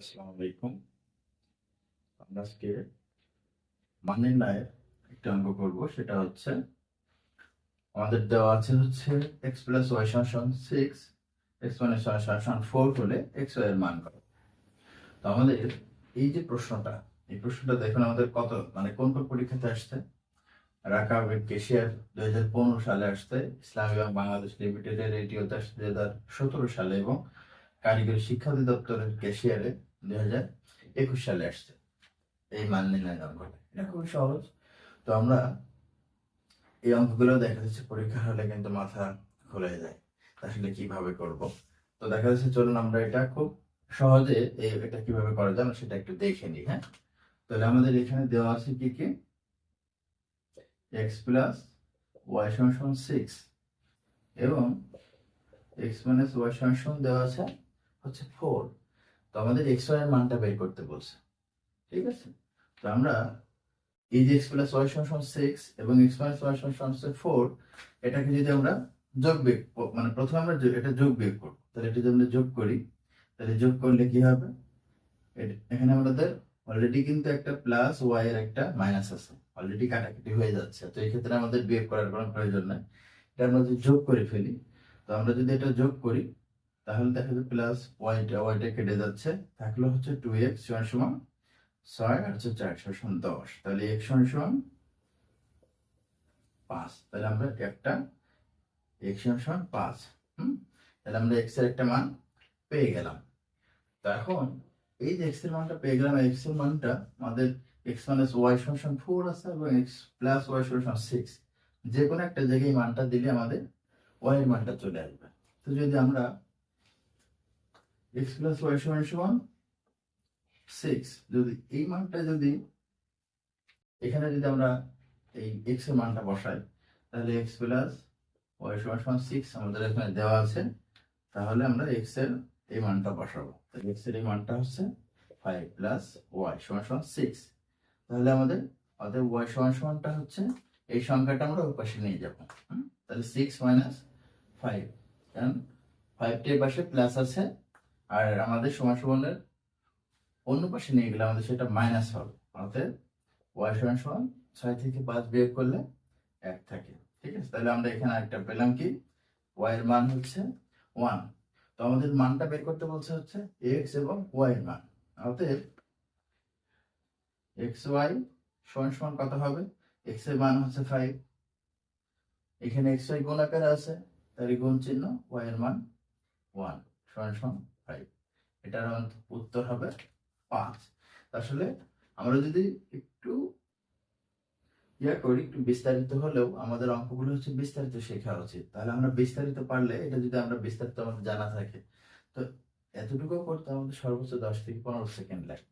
আসসালামু আলাইকুম। আমরা আজকে মান নির্ণয়ের একটা অঙ্ক করব। সেটা হচ্ছে আমাদের দেওয়া আছে হচ্ছে x প্লাস ওয়াই সমান 6, x মাইনাস ওয়াই সমান 4 হলে x y এর মান কত। তো আমাদের এই যে প্রশ্নটা, এই প্রশ্নটা দেখুন আমাদের কত কোন কোন পরীক্ষাতে আসছে। রাকা কেশিয়ার 2015 সালে আসছে, ইসলামী ব্যাংক বাংলাদেশ লিমিটেডের রেডিওতে আসছে 2017 সালে, এবং কারিগরি শিক্ষা অধিদপ্তরের কেশিয়ারে 2021 সালে আসছে। এই মান নির্ণয়ের অঙ্কটা এটা খুবই সহজ। তো আমরা এই অঙ্কগুলো দেখা যাচ্ছে পরীক্ষা হলে কিন্তু মাথা খুলে যায়, আসলে কিভাবে করব। তো দেখা যাচ্ছে চলুন আমরা এটা খুব সহজে এটা কিভাবে করা যায় আমরা সেটা একটু দেখে নিই। হ্যাঁ, তাহলে আমাদের এখানে দেওয়া আছে কি কি, এক্স প্লাস ওয়াই সমান 6 এবং এক্স মাইনাস ওয়াই সমান দেওয়া আছে হচ্ছে 4। তো আমাদের এক্স ওয়াই এর মানটা বের করতে বলছে, ঠিক আছে। তো আমরা এই যে এক্স প্লাস ওয়াই সমান 6 এবং এক্স মাইনাস ওয়াই সমান 4, এটাকে যদি আমরা যোগ বিয়োগ প্রথমে আমরা এটা যোগ বিয়োগ করব। তাহলে এটা যদি আমরা যোগ করি, তাহলে যোগ করলে কি হবে, এখানে আমাদের অলরেডি কিন্তু একটা প্লাস ওয়াই এর একটা মাইনাস আছে, অলরেডি কাটাকাটি হয়ে যাচ্ছে। তো এই ক্ষেত্রে আমাদের বিয়োগ করার কোনো প্রয়োজন নাই, এটা আমরা যদি যোগ করে ফেলি। তো আমরা যদি এটা যোগ করি তাহলে দেখা যাবে প্লাস ওয়াইটা কেটে যাচ্ছে, থাকলো হচ্ছে 2x সমান 6 আর হচ্ছে 4 সমান 10। তাহলে x সমান 5। তাহলে আমরা একটা x সমান 5, তাহলে আমরা x এর একটা মান পেয়ে গেলাম। তো এখন এই যে x এর মানটা পেয়ে গেলাম, x এর মানটা আমাদের x মাইনাস ওয়াই সমান 4 আছে এবং x প্লাস ওয়াই সমান 6, যে কোনো একটা জায়গায় মানটা দিলে আমাদের y এর মানটা চলে আসবে। তো যদি আমরা x প্লাস ওয়াই সমান 6, যদি এই মানটা যদি এখানে যদি আমরা এই x এর মানটা বসাই, তাহলে x প্লাস ওয়াই সমান 6 আমাদের এখানে দেওয়া আছে, তাহলে আমরা x এর এই মানটা বসাবো। তাহলে x এর এই মানটা হচ্ছে 5 প্লাস ওয়াই সমান 6। তাহলে আমাদের y সমানটা হচ্ছে এই সংখ্যাটা আমরা ওই পাশে নিয়ে যাব। তাহলে 6 মাইনাস 5, কারণ 5 পাশে প্লাস আছে, আর আমাদের সমানের অন্য পাশে নিয়ে গেলে আমাদের সেটা মাইনাস হবে। অতএব y সমান 6 থেকে 5 বিয়োগ করলে 1 থাকে, ঠিক আছে। তাহলে আমরা এখানে একটা পেলাম কি, y এর মান হচ্ছে 1। তো আমাদের মানটা বের করতে বলছে হচ্ছে x এবং y এর মান। অতএব xy সমান কত হবে, x এর মান হচ্ছে 5, এখানে xy গুণ আকারে আছে, তার গুণ চিহ্ন, y এর মান 1 সমান 5। এটার উত্তর হবে 5। আসলে আমরা যদি একটু করি, একটু বিস্তারিত হলেও আমাদের অঙ্কগুলো হচ্ছে বিস্তারিত শেখা উচিত। তাহলে আমরা বিস্তারিত পারলে, এটা যদি আমরা বিস্তারিত আমাদের জানা থাকে, তো এতটুকু করতে আমাদের সর্বোচ্চ 10 থেকে 15 সেকেন্ড লাগে।